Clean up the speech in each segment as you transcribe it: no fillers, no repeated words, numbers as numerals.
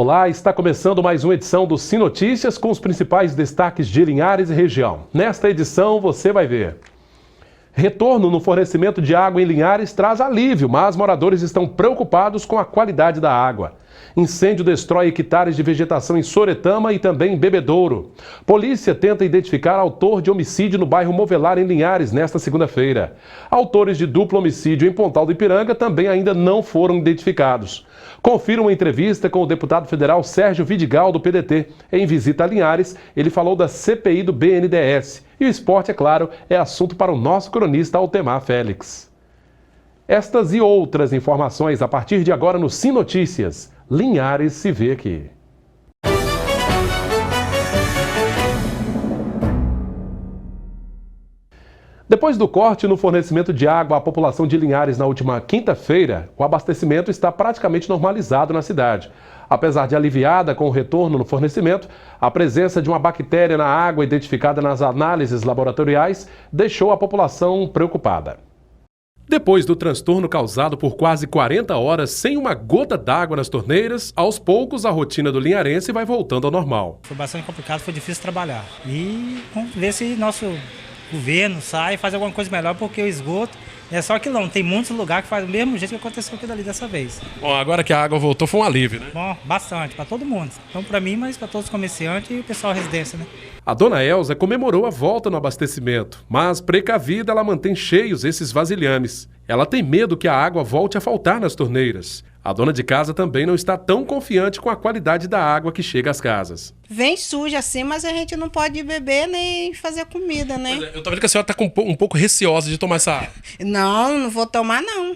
Olá, está começando mais uma edição do Sim Notícias com os principais destaques de Linhares e região. Nesta edição você vai ver: retorno no fornecimento de água em Linhares traz alívio, mas moradores estão preocupados com a qualidade da água. Incêndio destrói hectares de vegetação em Soretama e também em Bebedouro. Polícia tenta identificar autor de homicídio no bairro Movelar, em Linhares, nesta segunda-feira. Autores de duplo homicídio em Pontal do Ipiranga também ainda não foram identificados. Confira uma entrevista com o deputado federal Sérgio Vidigal, do PDT. Em visita a Linhares, ele falou da CPI do BNDES. E o esporte, é claro, é assunto para o nosso cronista Altemar Félix. Estas e outras informações a partir de agora no Sim Notícias. Linhares se vê aqui. Depois do corte no fornecimento de água à população de Linhares na última quinta-feira, o abastecimento está praticamente normalizado na cidade. Apesar de aliviada com o retorno no fornecimento, a presença de uma bactéria na água identificada nas análises laboratoriais deixou a população preocupada. Depois do transtorno causado por quase 40 horas sem uma gota d'água nas torneiras, aos poucos a rotina do linharense vai voltando ao normal. Foi bastante complicado, foi difícil trabalhar. E vamos ver se nosso governo sai e faz alguma coisa melhor, porque o esgoto é só aquilo não. Tem muitos lugares que faz do mesmo jeito que aconteceu aquilo ali dessa vez. Bom, agora que a água voltou foi um alívio, né? Bom, bastante, para todo mundo. Então para mim, mas para todos os comerciantes e o pessoal da residência, né? A dona Elza comemorou a volta no abastecimento, mas precavida ela mantém cheios esses vasilhames. Ela tem medo que a água volte a faltar nas torneiras. A dona de casa também não está tão confiante com a qualidade da água que chega às casas. Vem suja assim, mas a gente não pode beber nem fazer comida, né? Eu tô vendo que a senhora está um pouco receosa de tomar essa água. Não vou tomar não.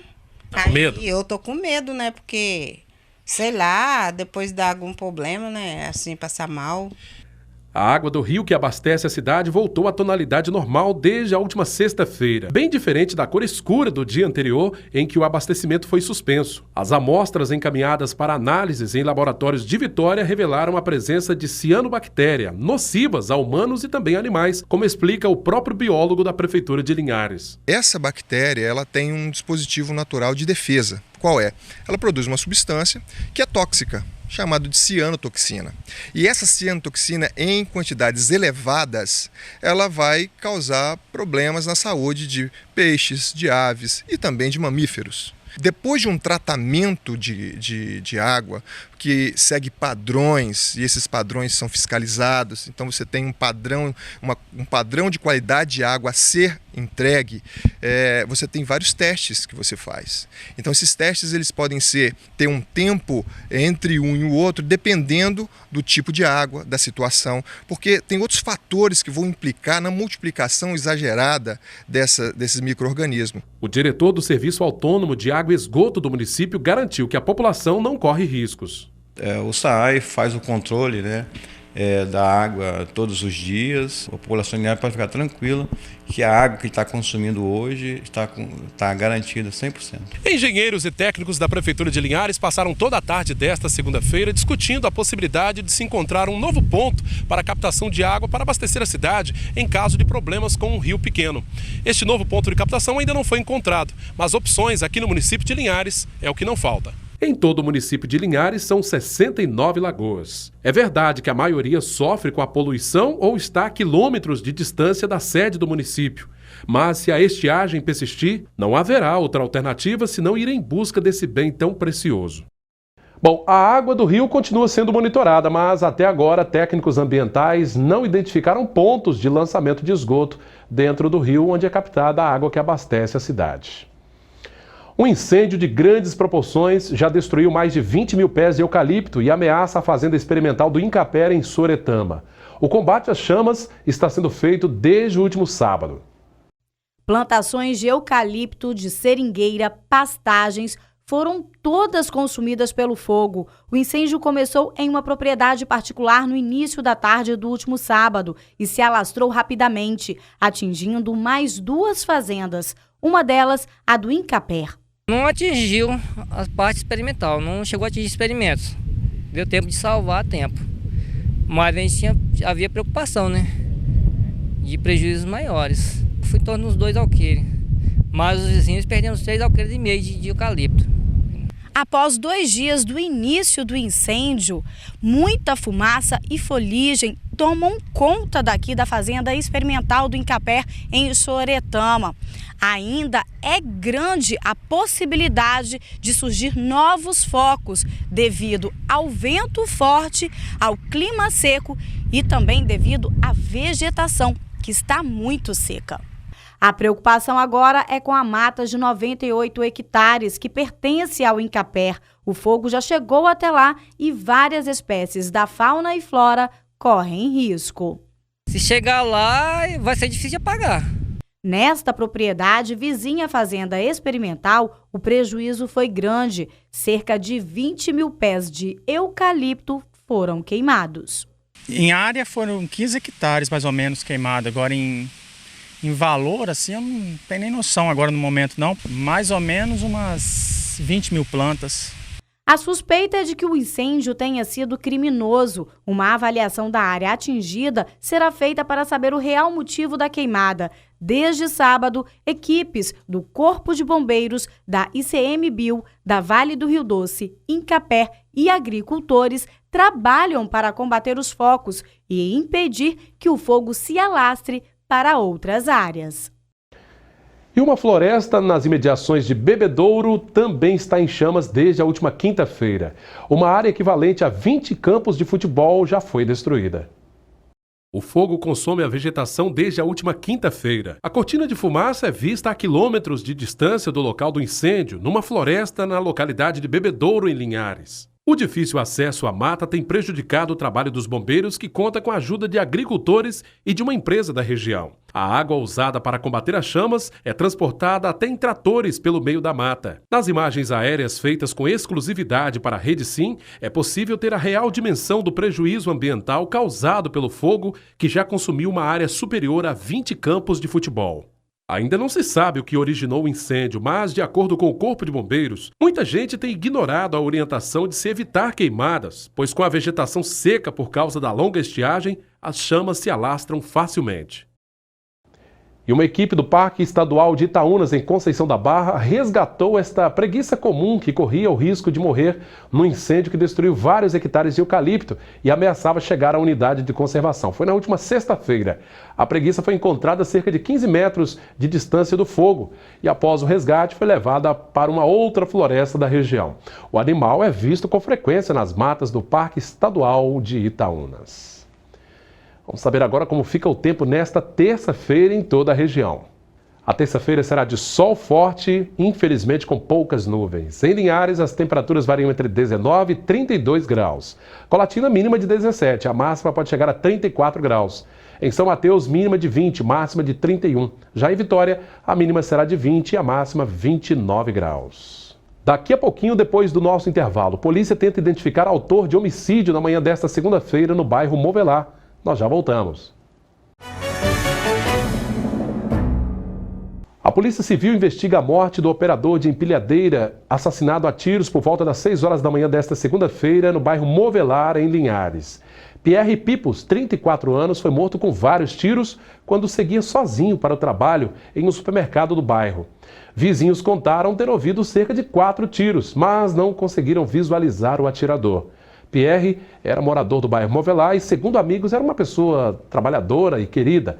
Tá com medo? Eu tô com medo, né? Porque, sei lá, depois dá algum problema, né? Assim, passar mal. A água do rio que abastece a cidade voltou à tonalidade normal desde a última sexta-feira, bem diferente da cor escura do dia anterior, em que o abastecimento foi suspenso. As amostras encaminhadas para análises em laboratórios de Vitória revelaram a presença de cianobactéria, nocivas a humanos e também animais, como explica o próprio biólogo da Prefeitura de Linhares. Essa bactéria ela tem um dispositivo natural de defesa. Qual é? Ela produz uma substância que é tóxica, chamado de cianotoxina. E essa cianotoxina, em quantidades elevadas, ela vai causar problemas na saúde de peixes, de aves e também de mamíferos. Depois de um tratamento de água que segue padrões, e esses padrões são fiscalizados, então você tem um padrão de qualidade de água a ser entregue, você tem vários testes que você faz. Então esses testes eles podem ter um tempo entre um e o outro, dependendo do tipo de água, da situação, porque tem outros fatores que vão implicar na multiplicação exagerada desses micro-organismos. O diretor do Serviço Autônomo de Água e Esgoto do município garantiu que a população não corre riscos. O SAAI faz o controle, da água todos os dias. A população pode ficar tranquila que a água que está consumindo hoje está garantida 100%. Engenheiros e técnicos da Prefeitura de Linhares passaram toda a tarde desta segunda-feira discutindo a possibilidade de se encontrar um novo ponto para a captação de água para abastecer a cidade em caso de problemas com um rio pequeno. Este novo ponto de captação ainda não foi encontrado, mas opções aqui no município de Linhares é o que não falta. Em todo o município de Linhares são 69 lagoas. É verdade que a maioria sofre com a poluição ou está a quilômetros de distância da sede do município. Mas se a estiagem persistir, não haverá outra alternativa senão ir em busca desse bem tão precioso. Bom, a água do rio continua sendo monitorada, mas até agora técnicos ambientais não identificaram pontos de lançamento de esgoto dentro do rio onde é captada a água que abastece a cidade. Um incêndio de grandes proporções já destruiu mais de 20 mil pés de eucalipto e ameaça a fazenda experimental do Incapera, em Soretama. O combate às chamas está sendo feito desde o último sábado. Plantações de eucalipto, de seringueira, pastagens foram todas consumidas pelo fogo. O incêndio começou em uma propriedade particular no início da tarde do último sábado e se alastrou rapidamente, atingindo mais duas fazendas, uma delas a do Incapera. Não atingiu a parte experimental, não chegou a atingir experimentos. Deu tempo de salvar a tempo. Mas a gente havia preocupação, né? De prejuízos maiores. Foi em torno dos 2 alqueires. Mas os vizinhos perderam 3,5 alqueires de eucalipto. Após 2 dias do início do incêndio, muita fumaça e fuligem tomam conta daqui da Fazenda Experimental do Incapé, em Sooretama. Ainda é grande a possibilidade de surgir novos focos devido ao vento forte, ao clima seco e também devido à vegetação, que está muito seca. A preocupação agora é com a mata de 98 hectares que pertence ao Incapé. O fogo já chegou até lá e várias espécies da fauna e flora correm risco. Se chegar lá, vai ser difícil de apagar. Nesta propriedade vizinha à Fazenda Experimental, o prejuízo foi grande. Cerca de 20 mil pés de eucalipto foram queimados. Em área foram 15 hectares mais ou menos queimados. Agora em valor, assim, eu não tenho nem noção agora no momento não. Mais ou menos umas 20 mil plantas. A suspeita é de que o incêndio tenha sido criminoso. Uma avaliação da área atingida será feita para saber o real motivo da queimada. Desde sábado, equipes do Corpo de Bombeiros, da ICMBio, da Vale do Rio Doce, Incapé e agricultores trabalham para combater os focos e impedir que o fogo se alastre para outras áreas. E uma floresta nas imediações de Bebedouro também está em chamas desde a última quinta-feira. Uma área equivalente a 20 campos de futebol já foi destruída. O fogo consome a vegetação desde a última quinta-feira. A cortina de fumaça é vista a quilômetros de distância do local do incêndio, numa floresta na localidade de Bebedouro, em Linhares. O difícil acesso à mata tem prejudicado o trabalho dos bombeiros, que conta com a ajuda de agricultores e de uma empresa da região. A água usada para combater as chamas é transportada até em tratores pelo meio da mata. Nas imagens aéreas feitas com exclusividade para a Rede Sim, é possível ter a real dimensão do prejuízo ambiental causado pelo fogo, que já consumiu uma área superior a 20 campos de futebol. Ainda não se sabe o que originou o incêndio, mas, de acordo com o Corpo de Bombeiros, muita gente tem ignorado a orientação de se evitar queimadas, pois com a vegetação seca por causa da longa estiagem, as chamas se alastram facilmente. E uma equipe do Parque Estadual de Itaúnas, em Conceição da Barra, resgatou esta preguiça comum que corria o risco de morrer no incêndio que destruiu vários hectares de eucalipto e ameaçava chegar à unidade de conservação. Foi na última sexta-feira. A preguiça foi encontrada a cerca de 15 metros de distância do fogo e, após o resgate, foi levada para uma outra floresta da região. O animal é visto com frequência nas matas do Parque Estadual de Itaúnas. Vamos saber agora como fica o tempo nesta terça-feira em toda a região. A terça-feira será de sol forte, infelizmente com poucas nuvens. Em Linhares, as temperaturas variam entre 19 e 32 graus. Colatina, mínima de 17, a máxima pode chegar a 34 graus. Em São Mateus, mínima de 20, máxima de 31. Já em Vitória, a mínima será de 20 e a máxima 29 graus. Daqui a pouquinho, depois do nosso intervalo, polícia tenta identificar autor de homicídio na manhã desta segunda-feira no bairro Movelar. Nós já voltamos. A Polícia Civil investiga a morte do operador de empilhadeira assassinado a tiros por volta das 6 horas da manhã desta segunda-feira no bairro Movelar, em Linhares. Pierre Pipos, 34 anos, foi morto com vários tiros quando seguia sozinho para o trabalho em um supermercado do bairro. Vizinhos contaram ter ouvido cerca de 4 tiros, mas não conseguiram visualizar o atirador. Pierre era morador do bairro Movelar e, segundo amigos, era uma pessoa trabalhadora e querida.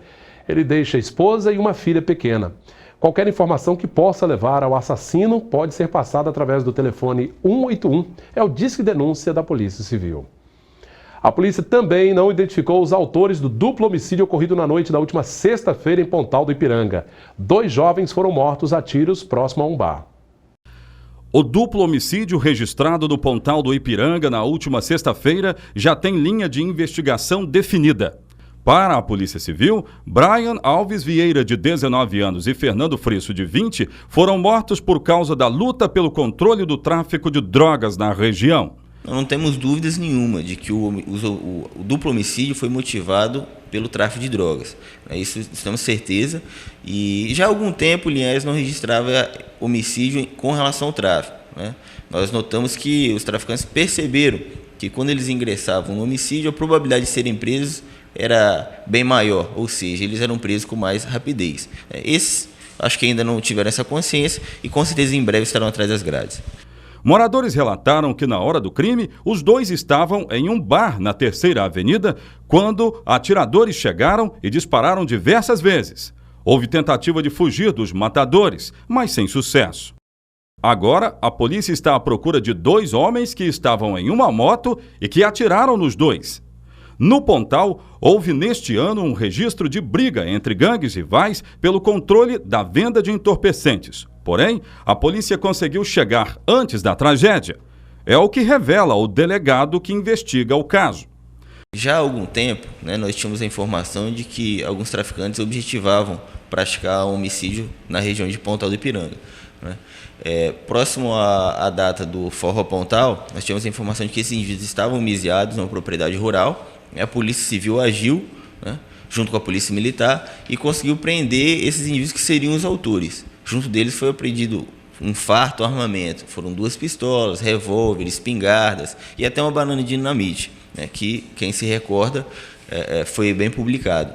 Ele deixa a esposa e uma filha pequena. Qualquer informação que possa levar ao assassino pode ser passada através do telefone 181, é o disque denúncia da Polícia Civil. A polícia também não identificou os autores do duplo homicídio ocorrido na noite da última sexta-feira em Pontal do Ipiranga. 2 jovens foram mortos a tiros próximo a um bar. O duplo homicídio registrado no Pontal do Ipiranga na última sexta-feira já tem linha de investigação definida. Para a Polícia Civil, Brian Alves Vieira, de 19 anos, e Fernando Frisso, de 20, foram mortos por causa da luta pelo controle do tráfico de drogas na região. Não temos dúvidas nenhuma de que o duplo homicídio foi motivado pelo tráfico de drogas. Isso temos certeza. E já há algum tempo Linhares não registrava homicídio com relação ao tráfico, né? Nós notamos que os traficantes perceberam que quando eles ingressavam no homicídio, a probabilidade de serem presos era bem maior, ou seja, eles eram presos com mais rapidez. Esses acho que ainda não tiveram essa consciência e com certeza em breve estarão atrás das grades. Moradores relataram que na hora do crime, os dois estavam em um bar na Terceira Avenida quando atiradores chegaram e dispararam diversas vezes. Houve tentativa de fugir dos matadores, mas sem sucesso. Agora, a polícia está à procura de 2 homens que estavam em uma moto e que atiraram nos dois. No Pontal, houve neste ano um registro de briga entre gangues rivais pelo controle da venda de entorpecentes. Porém, a polícia conseguiu chegar antes da tragédia. É o que revela o delegado que investiga o caso. Já há algum tempo, nós tínhamos a informação de que alguns traficantes objetivavam praticar um homicídio na região de Pontal do Ipiranga. Próximo à data do Forró Pontal, nós tínhamos a informação de que esses indivíduos estavam homicidados numa propriedade rural. A Polícia Civil agiu, junto com a Polícia Militar, e conseguiu prender esses indivíduos que seriam os autores. Junto deles foi apreendido um farto armamento. Foram 2 pistolas, revólveres, espingardas e até uma banana de dinamite, que, quem se recorda, foi bem publicado.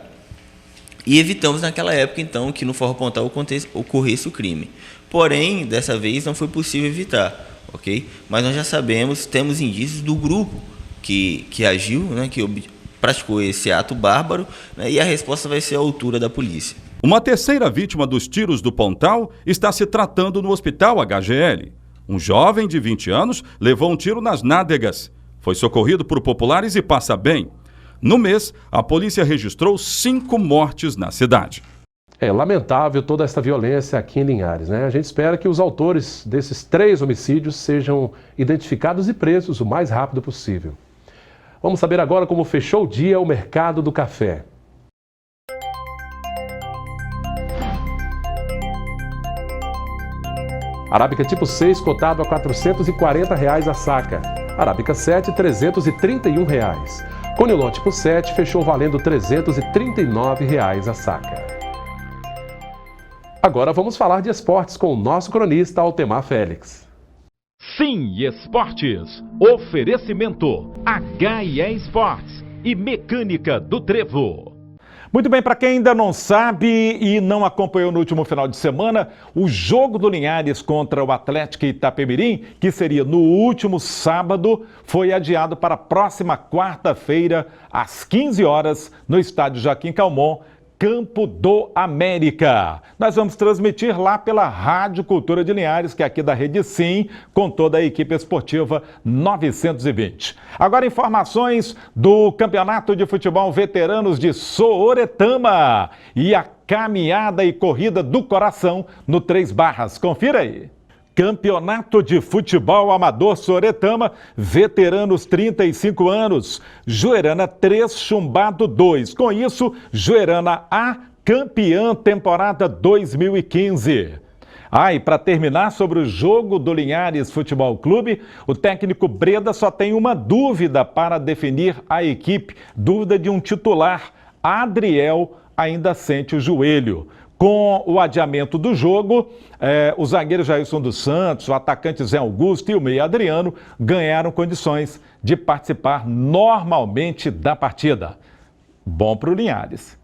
E evitamos naquela época, então, que no Forró Pontal ocorresse o crime. Porém, dessa vez não foi possível evitar, ok? Mas nós já sabemos, temos indícios do grupo que agiu, que praticou esse ato bárbaro, e a resposta vai ser a altura da polícia. Uma terceira vítima dos tiros do Pontal está se tratando no Hospital HGL. Um jovem de 20 anos levou um tiro nas nádegas. Foi socorrido por populares e passa bem. No mês, a polícia registrou 5 mortes na cidade. É lamentável toda essa violência aqui em Linhares, A gente espera que os autores desses 3 homicídios sejam identificados e presos o mais rápido possível. Vamos saber agora como fechou o dia o mercado do café. Arábica tipo 6 cotado a R$ 440 a saca. Arábica 7, R$ 331. Conilon tipo 7 fechou valendo R$ 339 a saca. Agora vamos falar de esportes com o nosso cronista Altemar Félix. Sim, Esportes. Oferecimento H&E Esportes e Mecânica do Trevo. Muito bem, para quem ainda não sabe e não acompanhou no último final de semana, o jogo do Linhares contra o Atlético Itapemirim, que seria no último sábado, foi adiado para a próxima quarta-feira, às 15 horas, no estádio Joaquim Calmon, Campo do América. Nós vamos transmitir lá pela Rádio Cultura de Linhares, que é aqui da Rede Sim, com toda a equipe esportiva 920. Agora informações do Campeonato de Futebol Veteranos de Sooretama e a caminhada e corrida do coração no 3 Barras. Confira aí. Campeonato de Futebol Amador Sooretama, veteranos 35 anos, Joerana 3, Chumbado 2. Com isso, Joerana A, campeã temporada 2015. E para terminar sobre o jogo do Linhares Futebol Clube, o técnico Breda só tem uma dúvida para definir a equipe, dúvida de um titular. Adriel ainda sente o joelho. Com o adiamento do jogo, o zagueiro Jailson dos Santos, o atacante Zé Augusto e o meia Adriano ganharam condições de participar normalmente da partida. Bom para o Linhares.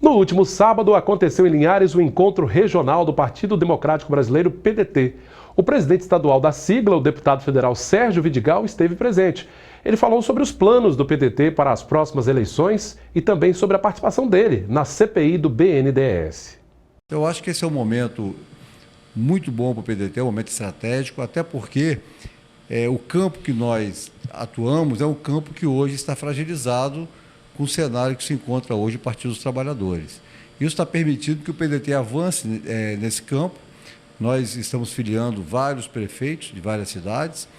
No último sábado, aconteceu em Linhares o encontro regional do Partido Democrático Brasileiro, PDT. O presidente estadual da sigla, o deputado federal Sérgio Vidigal, esteve presente. Ele falou sobre os planos do PDT para as próximas eleições e também sobre a participação dele na CPI do BNDES. Eu acho que esse é um momento muito bom para o PDT, é um momento estratégico, até porque o campo que nós atuamos é um campo que hoje está fragilizado com o cenário que se encontra hoje o Partido dos Trabalhadores. Isso está permitindo que o PDT avance nesse campo. Nós estamos filiando vários prefeitos de várias cidades,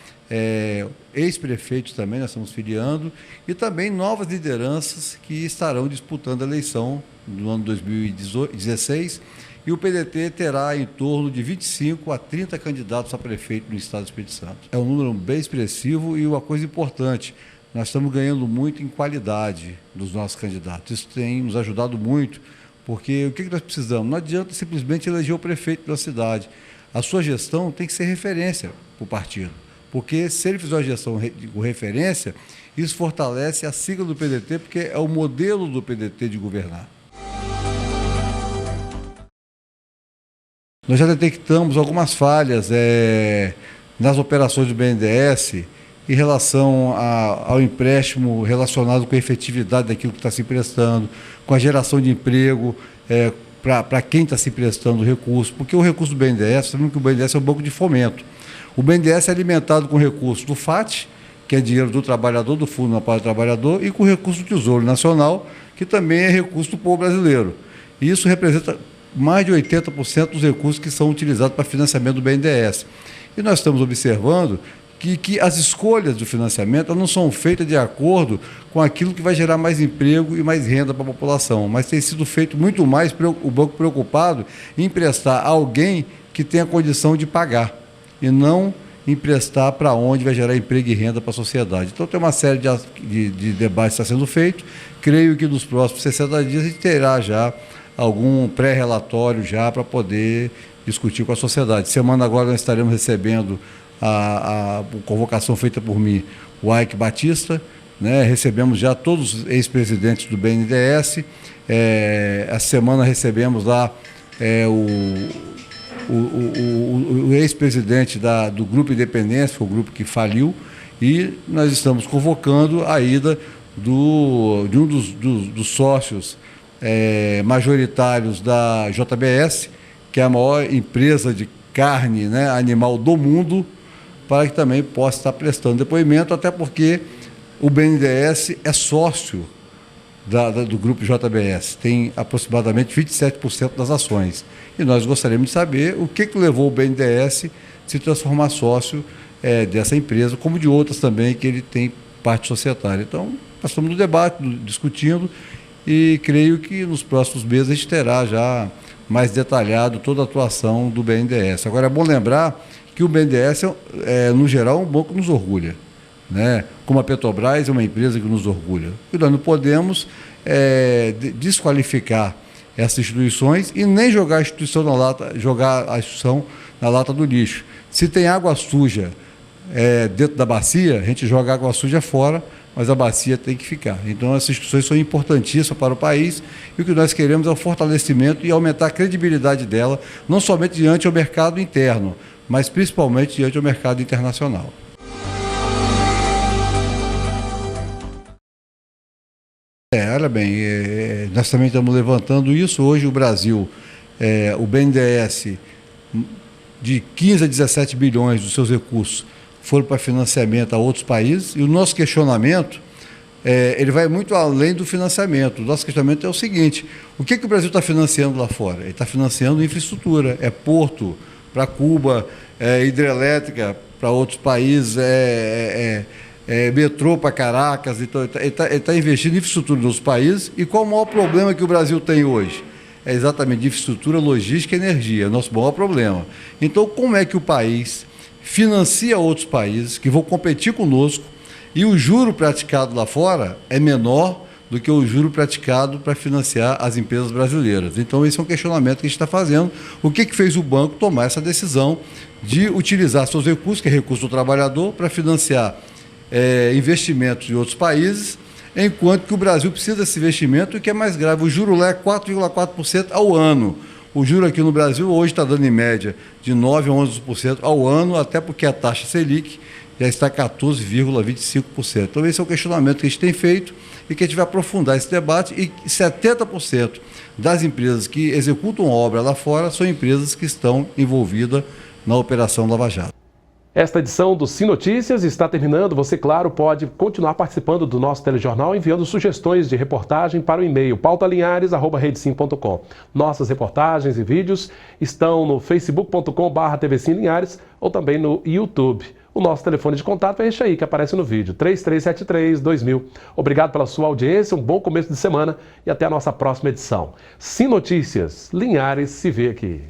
ex-prefeitos também nós estamos filiando, e também novas lideranças que estarão disputando a eleição no ano 2016, e o PDT terá em torno de 25 a 30 candidatos a prefeito no estado do Espírito Santo. É um número bem expressivo e uma coisa importante, nós estamos ganhando muito em qualidade dos nossos candidatos. Isso tem nos ajudado muito, porque o que nós precisamos? Não adianta simplesmente eleger o prefeito da cidade. A sua gestão tem que ser referência para o partido, porque se ele fizer uma gestão com referência, isso fortalece a sigla do PDT, porque é o modelo do PDT de governar. Nós já detectamos algumas falhas nas operações do BNDES em relação ao empréstimo relacionado com a efetividade daquilo que está se emprestando, com a geração de emprego para quem está se emprestando o recurso, porque o recurso do BNDES, sabemos que o BNDES é um banco de fomento. O BNDES é alimentado com recurso do FAT, que é dinheiro do trabalhador, do Fundo de Amparo do Trabalhador, e com recurso do Tesouro Nacional, que também é recurso do povo brasileiro. E isso representa mais de 80% dos recursos que são utilizados para financiamento do BNDES. E nós estamos observando que as escolhas do financiamento não são feitas de acordo com aquilo que vai gerar mais emprego e mais renda para a população, mas tem sido feito muito mais o banco preocupado em emprestar a alguém que tenha condição de pagar e não emprestar para onde vai gerar emprego e renda para a sociedade. Então tem uma série de debates que está sendo feito. Creio que nos próximos 60 dias a gente terá já algum pré-relatório já para poder discutir com a sociedade. Semana agora nós estaremos recebendo a convocação feita por mim, o Ike Batista, né? Recebemos já todos os ex-presidentes do BNDES. Essa semana recebemos lá o ex-presidente do Grupo Independência, o grupo que faliu, e nós estamos convocando a ida de um dos sócios majoritários da JBS, que é a maior empresa de carne, né, animal do mundo, para que também possa estar prestando depoimento, até porque o BNDES é sócio do grupo JBS, tem aproximadamente 27% das ações. E nós gostaríamos de saber o que levou o BNDES a se transformar sócio dessa empresa, como de outras também que ele tem parte societária. Então, nós estamos no debate, discutindo, e creio que nos próximos meses a gente terá já mais detalhado toda a atuação do BNDES. Agora, é bom lembrar que o BNDES, no geral, é um banco que nos orgulha, né? Como a Petrobras é uma empresa que nos orgulha. E nós não podemos desqualificar essas instituições e nem jogar a instituição na lata do lixo. Se tem água suja dentro da bacia, a gente joga água suja fora, mas a bacia tem que ficar. Então, essas instituições são importantíssimas para o país e o que nós queremos é o fortalecimento e aumentar a credibilidade dela, não somente diante do mercado interno, mas principalmente diante do mercado internacional. Olha bem, nós também estamos levantando isso. Hoje o Brasil, o BNDES, de 15 a 17 bilhões dos seus recursos foram para financiamento a outros países, e o nosso questionamento, ele vai muito além do financiamento. O nosso questionamento é o seguinte: o que o Brasil está financiando lá fora? Ele está financiando infraestrutura, porto para Cuba, hidrelétrica para outros países, metrô para Caracas. Então, ele está investindo em infraestrutura nos países. E qual o maior problema que o Brasil tem hoje? É exatamente infraestrutura, logística e energia, é o nosso maior problema. Então, como é que o país financia outros países que vão competir conosco e o juro praticado lá fora é menor do que o juro praticado para financiar as empresas brasileiras? Então, esse é um questionamento que a gente está fazendo. O que fez o banco tomar essa decisão de utilizar seus recursos, que é recurso do trabalhador, para financiar investimentos em outros países, enquanto que o Brasil precisa desse investimento, e que é mais grave, o juro lá é 4,4% ao ano. O juro aqui no Brasil hoje está dando em média de 9% a 11% ao ano, até porque a taxa Selic já está 14,25%. Então, esse é o questionamento que a gente tem feito e que a gente vai aprofundar esse debate. E 70% das empresas que executam obra lá fora são empresas que estão envolvidas na Operação Lava Jato. Esta edição do Sim Notícias está terminando. Você, claro, pode continuar participando do nosso telejornal enviando sugestões de reportagem para o e-mail pautalinhares@redesim.com. Nossas reportagens e vídeos estão no facebook.com/tvsimlinhares ou também no YouTube. O nosso telefone de contato é este aí que aparece no vídeo, 3373-2000. Obrigado pela sua audiência, um bom começo de semana e até a nossa próxima edição. Sim Notícias, Linhares se vê aqui.